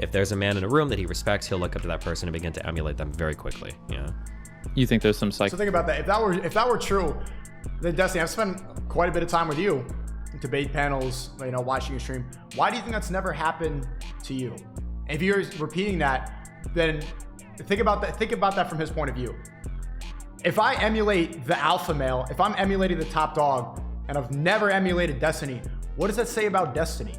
if there's a man in a room that he respects, he'll look up to that person and begin to emulate them very quickly. Yeah. You think there's some psych? So think about that. If that were true, then Destiny, I've spent quite a bit of time with you, debate panels, you know, watching your stream. Why do you think that's never happened to you? If you're repeating that, then think about that. Think about that from his point of view. If I emulate the alpha male, if I'm emulating the top dog, and I've never emulated Destiny, what does that say about Destiny?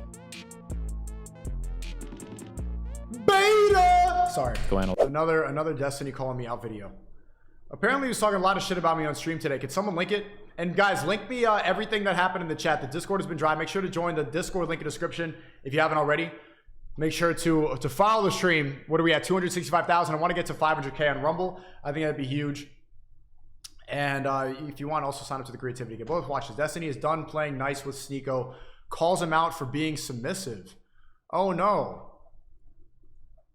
Beta! Sorry. Go on. Another Destiny calling me out video. Apparently he was talking a lot of shit about me on stream today. Could someone link it? And guys, link me everything that happened in the chat. The Discord has been dry. Make sure to join the Discord, link in the description if you haven't already. Make sure to follow the stream. What are we at? 265,000. I want to get to 500K on Rumble. I think that'd be huge. And if you want, also sign up to the creativity. Get both watches. Destiny is done playing nice with SNEAKO. Calls him out for being submissive. Oh no.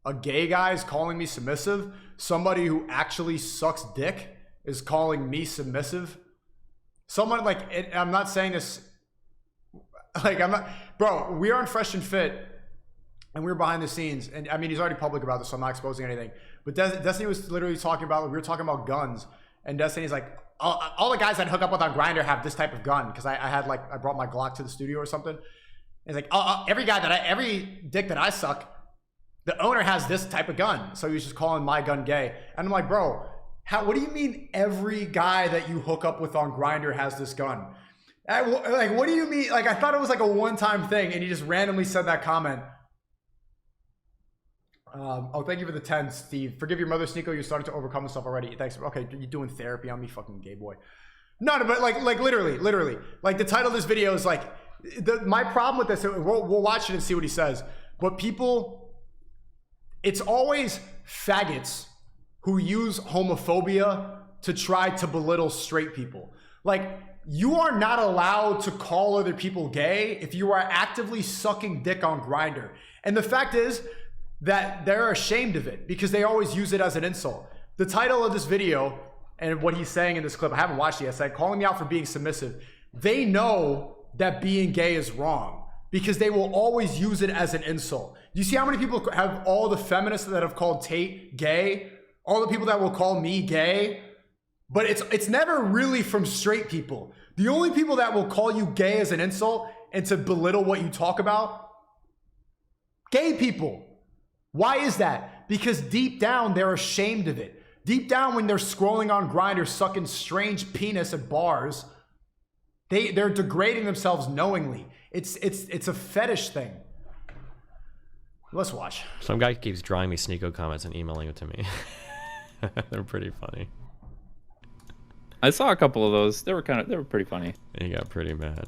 A gay guy is calling me submissive. Somebody who actually sucks dick is calling me submissive. Someone like, I'm not saying this, like I'm not, bro, we are on Fresh and Fit and we were behind the scenes. And I mean, he's already public about this, so I'm not exposing anything. But Destiny was literally talking about, we were talking about guns. And Destiny's like, all the guys that hook up with on Grindr have this type of gun. Cause I brought my Glock to the studio or something. And it's like, every dick that I suck, the owner has this type of gun. So he was just calling my gun gay. And I'm like, bro, what do you mean every guy that you hook up with on Grindr has this gun? Like, what do you mean? Like, I thought it was like a one-time thing and he just randomly said that comment. Oh, thank you for the 10, Steve. Forgive your mother, SNEAKO. You're starting to overcome this stuff already. Thanks. Okay, you're doing therapy on me, fucking gay boy. No, but like literally. Like the title of this video is like, my problem with this, we'll watch it and see what he says. But people, it's always faggots who use homophobia to try to belittle straight people. Like, you are not allowed to call other people gay if you are actively sucking dick on Grindr. And the fact is that they're ashamed of it because they always use it as an insult. The title of this video and what he's saying in this clip, I haven't watched it yet, said calling me out for being submissive. They know that being gay is wrong because they will always use it as an insult. Do you see how many people have all the feminists that have called Tate gay? All the people that will call me gay? But it's never really from straight people. The only people that will call you gay as an insult and to belittle what you talk about, gay people. Why is that? Because deep down, they're ashamed of it. Deep down, when they're scrolling on Grindr, sucking strange penis at bars, they're degrading themselves knowingly. It's a fetish thing. Let's watch. Some guy keeps drawing me SNEAKO comments and emailing it to me. They're pretty funny. I saw a couple of those. They were pretty funny. He got pretty mad.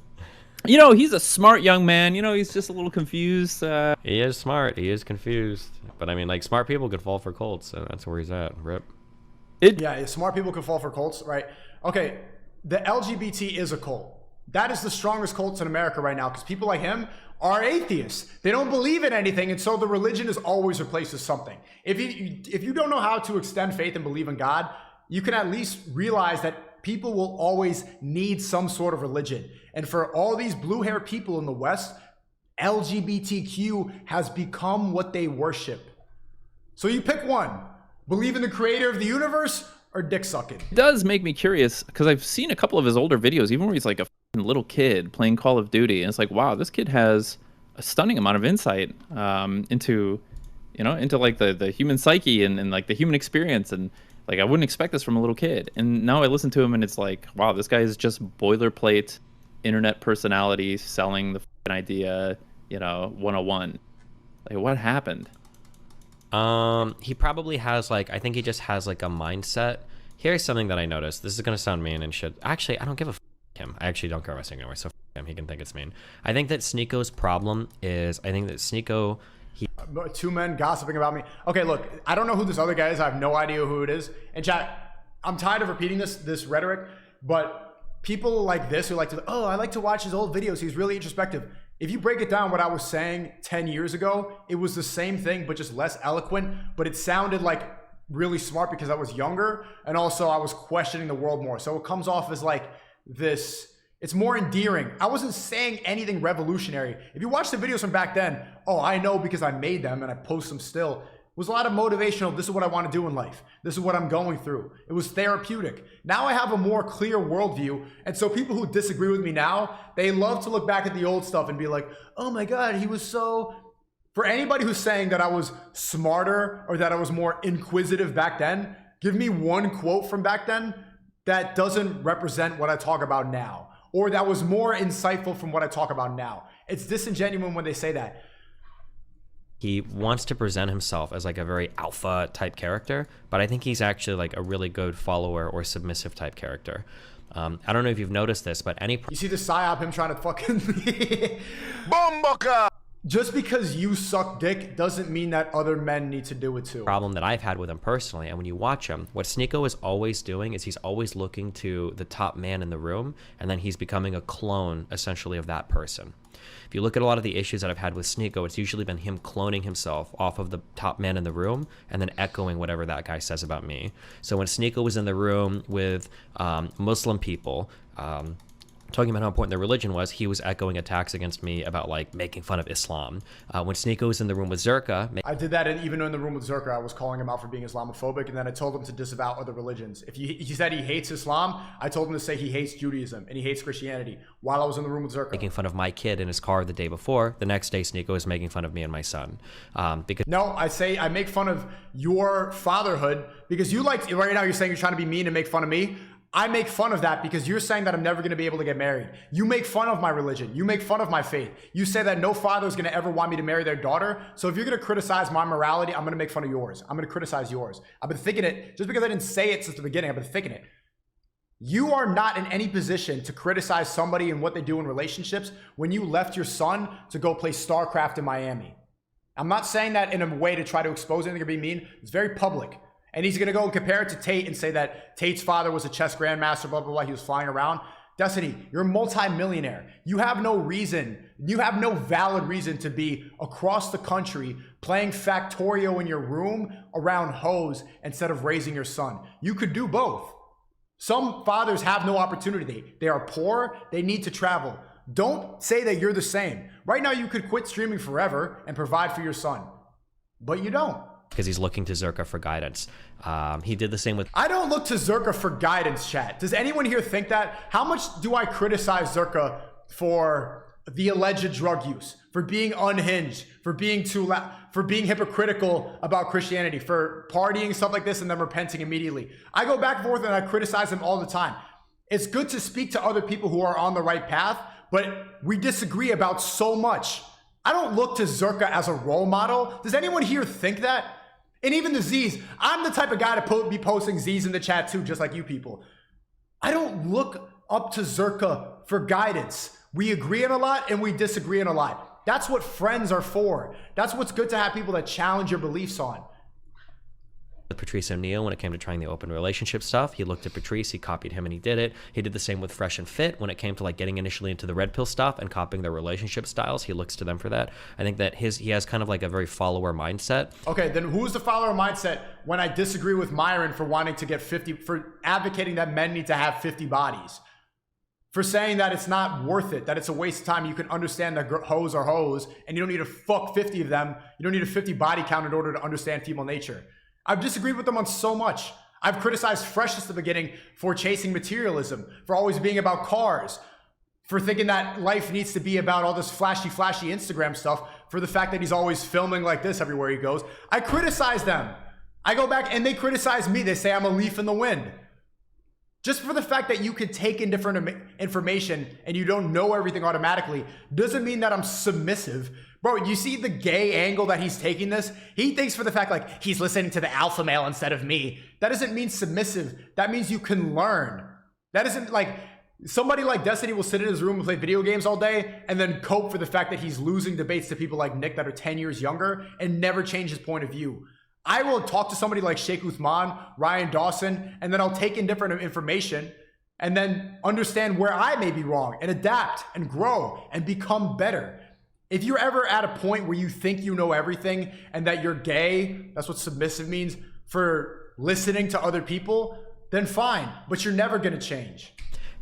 You know, he's a smart young man. You know, he's just a little confused. He is smart. He is confused. But I mean, like, smart people could fall for cults, so that's where he's at. Rip. Yeah, smart people could fall for cults, right? Okay, the LGBT is a cult. That is the strongest cults in America right now because people like him are atheists. They don't believe in anything, and so the religion is always replaced with something. If you don't know how to extend faith and believe in God, you can at least realize that people will always need some sort of religion. And for all these blue-haired people in the West, LGBTQ has become what they worship. So you pick one. Believe in the creator of the universe or dick sucking. It does make me curious because I've seen a couple of his older videos, even where he's like a little kid playing Call of Duty. And it's like, wow, this kid has a stunning amount of insight into like the human psyche and like the human experience. And like, I wouldn't expect this from a little kid. And now I listen to him and it's like, wow, this guy is just boilerplate internet personality selling the idea, 101. Like, what happened? He probably has I think he just has like a mindset. Here's something that I noticed. This is gonna sound mean and shit. Actually, I don't give a him. I actually don't care about SNEAKO anymore, so him. He can think it's mean. I think that SNEAKO's problem is, I think that SNEAKO, two men gossiping about me. Okay, look, I don't know who this other guy is. I have no idea who it is. And chat, I'm tired of repeating this rhetoric, but people like this who like to, I like to watch his old videos. He's really introspective. If you break it down, what I was saying 10 years ago, it was the same thing, but just less eloquent, but it sounded like really smart because I was younger. And also I was questioning the world more. So it comes off as like this, It's more endearing. I wasn't saying anything revolutionary. If you watch the videos from back then, oh, I know because I made them and I post them still. It was a lot of motivational. This is what I want to do in life. This is what I'm going through. It was therapeutic. Now I have a more clear worldview. And so people who disagree with me now, they love to look back at the old stuff and be like, oh my God, he was so... For anybody who's saying that I was smarter or that I was more inquisitive back then, give me one quote from back then that doesn't represent what I talk about now, or that was more insightful from what I talk about now. It's disingenuous when they say that. He wants to present himself as like a very alpha type character, but I think he's actually like a really good follower or submissive type character. I don't know if you've noticed this, but you see the psyop, him trying to fucking Bomboka! Just because you suck dick doesn't mean that other men need to do it too. Problem that I've had with him personally, and when you watch him, what SNEAKO is always doing is he's always looking to the top man in the room, and then he's becoming a clone essentially of that person. If you look at a lot of the issues that I've had with SNEAKO, it's usually been him cloning himself off of the top man in the room and then echoing whatever that guy says about me. So when SNEAKO was in the room with Muslim people, talking about how important their religion was, he was echoing attacks against me about like making fun of Islam. When SNEAKO was in the room with Zerka, I did that, and even in the room with Zerka, I was calling him out for being Islamophobic, and then I told him to disavow other religions. If he said he hates Islam, I told him to say he hates Judaism and he hates Christianity while I was in the room with Zerka. Making fun of my kid in his car the day before, the next day SNEAKO is making fun of me and my son. Because no, I make fun of your fatherhood because you like, right now you're saying you're trying to be mean and make fun of me. I make fun of that because you're saying that I'm never going to be able to get married. You make fun of my religion. You make fun of my faith. You say that no father is going to ever want me to marry their daughter. So if you're going to criticize my morality, I'm going to make fun of yours. I'm going to criticize yours. I've been thinking it, just because I didn't say it since the beginning, I've been thinking it. You are not in any position to criticize somebody and what they do in relationships when you left your son to go play StarCraft in Miami. I'm not saying that in a way to try to expose anything or be mean. It's very public. And he's going to go and compare it to Tate and say that Tate's father was a chess grandmaster, blah, blah, blah. He was flying around. Destiny, you're a multi-millionaire. You have no reason, you have no valid reason to be across the country playing Factorio in your room around hoes instead of raising your son. You could do both. Some fathers have no opportunity. They are poor. They need to travel. Don't say that you're the same. Right now, you could quit streaming forever and provide for your son, but you don't. Because he's looking to Zerka for guidance. He did the same with... I don't look to Zerka for guidance, chat. Does anyone here think that? How much do I criticize Zerka for the alleged drug use, for being unhinged, for being too loud, for being hypocritical about Christianity, for partying, stuff like this, and then repenting immediately? I go back and forth and I criticize him all the time. It's good to speak to other people who are on the right path, but we disagree about so much. I don't look to Zerka as a role model. Does anyone here think that? And even the Z's, I'm the type of guy to be posting Z's in the chat too, just like you people. I don't look up to Zerka for guidance. We agree on a lot and we disagree on a lot. That's what friends are for. That's what's good to have people that challenge your beliefs on. With Patrice O'Neal, when it came to trying the open relationship stuff, he looked at Patrice, he copied him and he did it. He did the same with Fresh and Fit when it came to like getting initially into the red pill stuff and copying their relationship styles. He looks to them for that. I think that he has kind of like a very follower mindset. Okay, then who's the follower mindset when I disagree with Myron for wanting to get 50, for advocating that men need to have 50 bodies? For saying that it's not worth it, that it's a waste of time. You can understand that hoes are hoes and you don't need to fuck 50 of them. You don't need a 50 body count in order to understand female nature. I've disagreed with them on so much. I've criticized Fresh since the beginning for chasing materialism, for always being about cars, for thinking that life needs to be about all this flashy Instagram stuff, for the fact that he's always filming like this everywhere he goes. I criticize them. I go back and they criticize me. They say I'm a leaf in the wind. Just for the fact that you could take in different information and you don't know everything automatically doesn't mean that I'm submissive. Bro, you see the gay angle that he's taking this? He thinks for the fact like he's listening to the alpha male instead of me. That doesn't mean submissive. That means you can learn. That isn't like somebody like Destiny will sit in his room and play video games all day and then cope for the fact that he's losing debates to people like Nick that are 10 years younger and never change his point of view. I will talk to somebody like Sheikh Uthman, Ryan Dawson, and then I'll take in different information and then understand where I may be wrong and adapt and grow and become better. If you're ever at a point where you think you know everything and that you're gay, that's what submissive means, for listening to other people, then fine, but you're never going to change.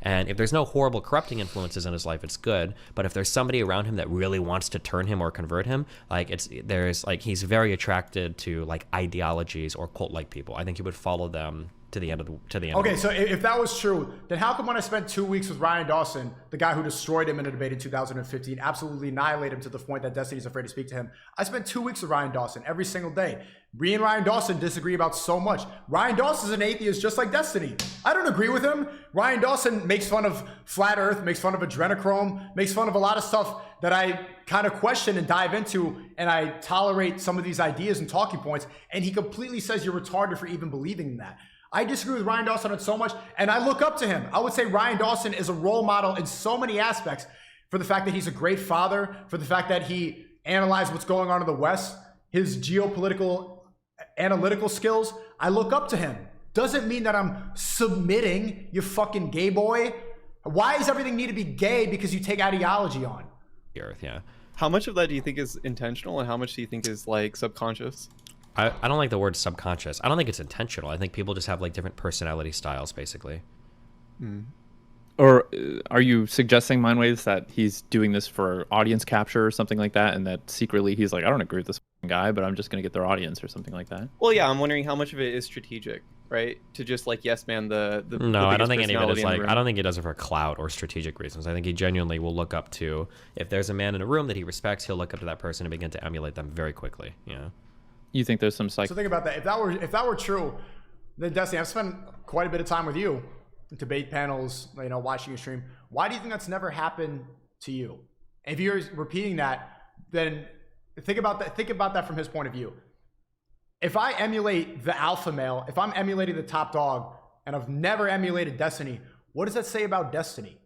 And if there's no horrible corrupting influences in his life, it's good. But if there's somebody around him that really wants to turn him or convert him, like he's very attracted to like ideologies or cult-like people. I think he would follow them to the end of the end. Okay, so if that was true, then how come when I spent 2 weeks with Ryan Dawson, the guy who destroyed him in a debate in 2015, absolutely annihilated him to the point that Destiny's afraid to speak to him? I spent 2 weeks with Ryan Dawson every single day. Me and Ryan Dawson disagree about so much. Ryan Dawson's an atheist just like Destiny. I don't agree with him. Ryan Dawson makes fun of flat earth, makes fun of adrenochrome, makes fun of a lot of stuff that I kind of question and dive into, and I tolerate some of these ideas and talking points, and he completely says you're retarded for even believing in that. I disagree with Ryan Dawson on so much, and I look up to him. I would say Ryan Dawson is a role model in so many aspects, for the fact that he's a great father, for the fact that he analyzed what's going on in the West, his geopolitical analytical skills. I look up to him. Doesn't mean that I'm submitting, you fucking gay boy. Why does everything need to be gay because you take ideology on? The earth, yeah. How much of that do you think is intentional, and how much do you think is like subconscious? I don't like the word subconscious. I don't think it's intentional. I think people just have like different personality styles, basically. Or are you suggesting, Mindwaves, that he's doing this for audience capture or something like that, and that secretly he's like, I don't agree with this guy, but I'm just going to get their audience or something like that? Well, yeah, I'm wondering how much of it is strategic, right? To just like yes man the No, I don't think any of it is personality in the like, I room. don't think he does it for clout or strategic reasons. I think he genuinely will look up to, if there's a man in a room that he respects, he'll look up to that person and begin to emulate them very quickly. Yeah. You think there's some So think about that. If that were true, then Destiny, I've spent quite a bit of time with you, debate panels, you know, watching your stream. Why do you think that's never happened to you? If you're repeating that, then think about that. Think about that from his point of view. If I emulate the alpha male, if I'm emulating the top dog, and I've never emulated Destiny, what does that say about Destiny?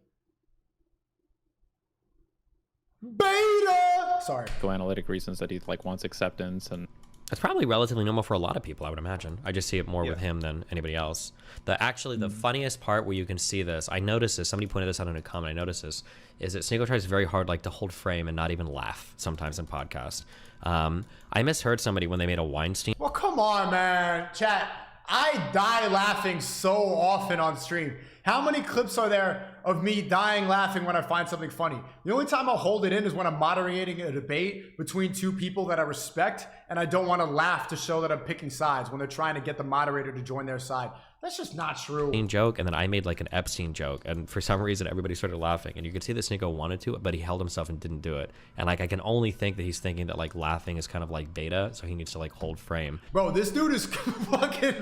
Beta. Sorry. analytic reasons that he like wants acceptance, and It's probably relatively normal for a lot of people, I would imagine. I just see it more with him than anybody else. The funniest part where you can see this, I noticed this, somebody pointed this out in a comment, I noticed this, is that SNEAKO tries very hard like to hold frame and not even laugh sometimes in podcasts. I misheard somebody when they made a Weinstein. Well, come on, man. Chat, I die laughing so often on stream. How many clips are there of me dying laughing when I find something funny? The only time I'll hold it in is when I'm moderating a debate between two people that I respect, and I don't want to laugh to show that I'm picking sides when they're trying to get the moderator to join their side. That's just not true. Joke, and then I made like an Epstein joke, and for some reason everybody started laughing, and you could see that SNEAKO wanted to, but he held himself and didn't do it. And like I can only think that he's thinking that like laughing is kind of like beta, so he needs to like hold frame. Bro, this dude is fucking...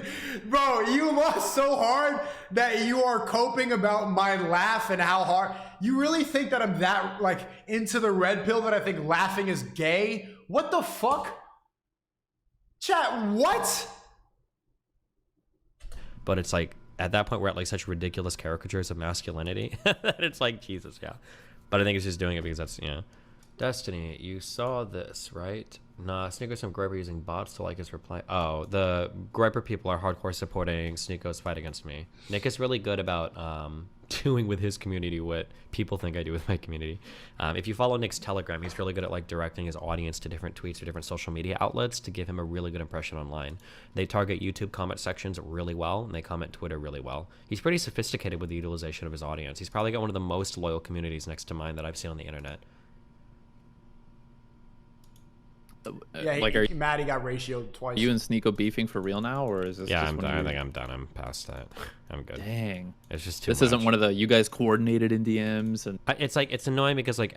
Bro, you lost so hard that you are coping about my laugh and how hard... You really think that I'm that like into the red pill that I think laughing is gay? What the fuck? Chat, what? But it's like at that point we're at like such ridiculous caricatures of masculinity that it's like Jesus, yeah. But I think he's just doing it because that's, you know. Destiny, you saw this, right? Nah, SNEAKO's some Griper using bots to like his reply. Oh, the Griper people are hardcore supporting SNEAKO's fight against me. Nick is really good about doing with his community what people think I do with my community. If you follow Nick's Telegram, he's really good at like directing his audience to different tweets or different social media outlets to give him a really good impression online. They target YouTube comment sections really well, and they comment Twitter really well. He's pretty sophisticated with the utilization of his audience. He's probably got one of the most loyal communities next to mine that I've seen on the internet. Yeah, like, he Maddie got ratioed twice. you and SNEAKO beefing for real now, or is this? Yeah, just I'm one done. of I your- think I'm done. I'm past that. I'm good. Dang, It's just too this much. isn't one of the you guys coordinated in DMs and. It's like it's annoying because like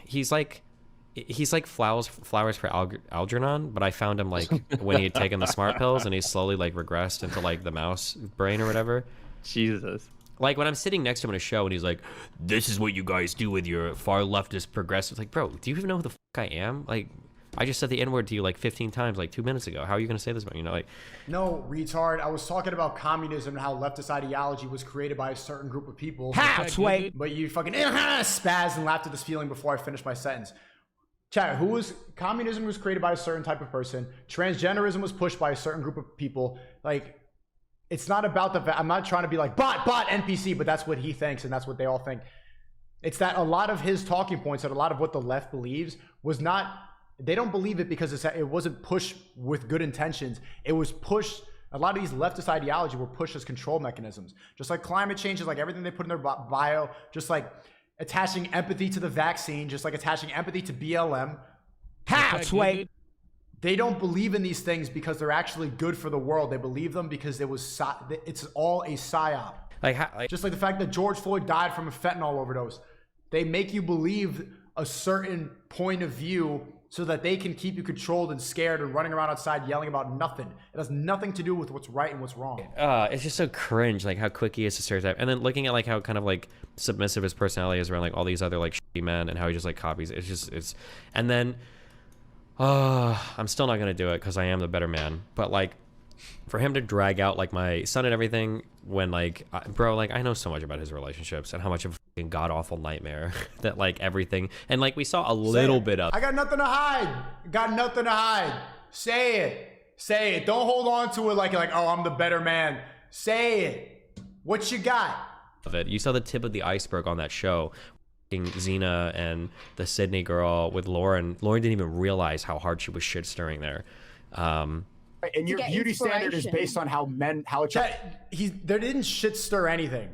he's like flowers for Algernon, but I found him like when he had taken the smart pills and he slowly like regressed into like the mouse brain or whatever. Jesus. Like when I'm sitting next to him in a show and he's like, "This is what you guys do with your far leftist progressives." Like, bro, do you even know who the fuck I am? Like, I just said the N-word to you like 15 times like 2 minutes ago. How are you gonna say this about me? You know, like. No, retard. I was talking about communism and how leftist ideology was created by a certain group of people. But you fucking spazzed and laughed at this feeling before I finished my sentence. Chat, communism was created by a certain type of person. Transgenderism was pushed by a certain group of people. Like, it's not about I'm not trying to be like, bot, NPC, but that's what he thinks and that's what they all think. It's that a lot of his talking points and a lot of what the left believes was not... They don't believe it because it wasn't pushed with good intentions. It was pushed A lot of these leftist ideology were pushed as control mechanisms. Just like climate change is like everything they put in their bio, just like attaching empathy to the vaccine, just like attaching empathy to BLM. How, Sway? They don't believe in these things because they're actually good for the world. They believe them because it's all a psyop. Just like the fact that George Floyd died from a fentanyl overdose. They make you believe a certain point of view so that they can keep you controlled and scared and running around outside yelling about nothing. It has nothing to do with what's right and what's wrong. It's just so cringe, like how quick he is to stereotype. And then looking at like how kind of like submissive his personality is around like all these other like shitty men and how he just like copies. And then, I'm still not gonna do it because I am the better man. But like, for him to drag out like my son and everything when like, bro, like I know so much about his relationships and how much of a fucking god awful nightmare that like everything, and like we saw a little bit of. I got nothing to hide. Got nothing to hide. Say it. Say it. Don't hold on to it like oh, I'm the better man. Say it. What you got? Of it. You saw the tip of the iceberg on that show. Xena and the Sydney girl with Lauren. Lauren didn't even realize how hard she was shit stirring there. And your beauty standard is based on how There didn't shit stir anything.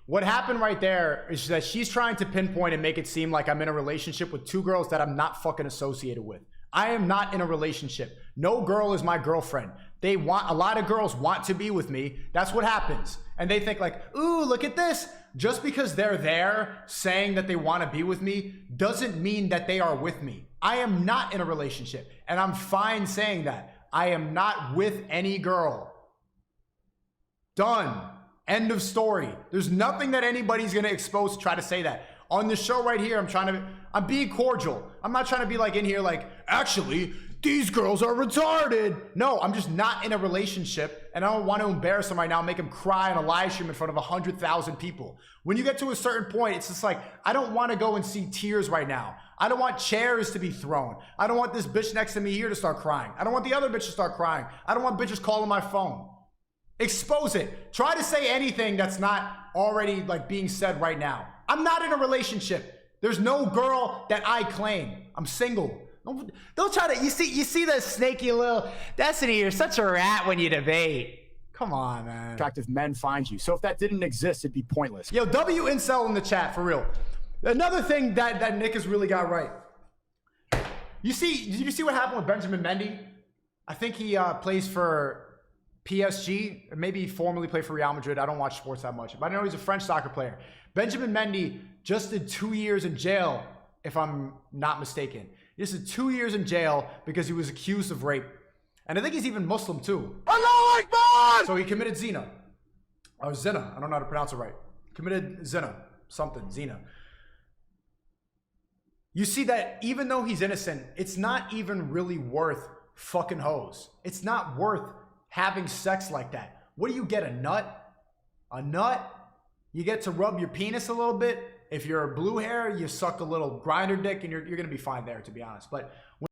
What happened right there is that she's trying to pinpoint and make it seem like I'm in a relationship with two girls that I'm not fucking associated with. I am not in a relationship. No girl is my girlfriend. A lot of girls want to be with me. That's what happens. And they think like, ooh, look at this. Just because they're there saying that they want to be with me doesn't mean that they are with me. I am not in a relationship. And I'm fine saying that. I am not with any girl. Done. End of story. There's nothing that anybody's going to expose to try to say that. On the show right here, I'm being cordial. I'm not trying to be like in here like, actually, these girls are retarded. No, I'm just not in a relationship and I don't want to embarrass them right now and make them cry on a live stream in front of 100,000 people. When you get to a certain point, it's just like, I don't want to go and see tears right now. I don't want chairs to be thrown. I don't want this bitch next to me here to start crying. I don't want the other bitch to start crying. I don't want bitches calling my phone. Expose it. Try to say anything that's not already like being said right now. I'm not in a relationship. There's no girl that I claim. I'm single. Don't try to, you see the snaky little, Destiny, you're such a rat when you debate. Come on, man. attractive men find you. So if that didn't exist, it'd be pointless. Yo, W Incel in the chat, for real. Another thing that Nick has really got right. Did you see what happened with Benjamin Mendy? I think he plays for PSG, or maybe he formerly played for Real Madrid. I don't watch sports that much, but I know he's a French soccer player. Benjamin Mendy just did 2 years in jail, if I'm not mistaken. He just did 2 years in jail because he was accused of rape. And I think he's even Muslim too. Allahu Akbar! So he committed zina. Or zina. I don't know how to pronounce it right. Committed zina. Something. Zina. You see that even though he's innocent, it's not even really worth fucking hoes. It's not worth having sex like that. What do you get, a nut? A nut? You get to rub your penis a little bit. If you're blue hair, you suck a little grinder dick and you're going to be fine there, to be honest. But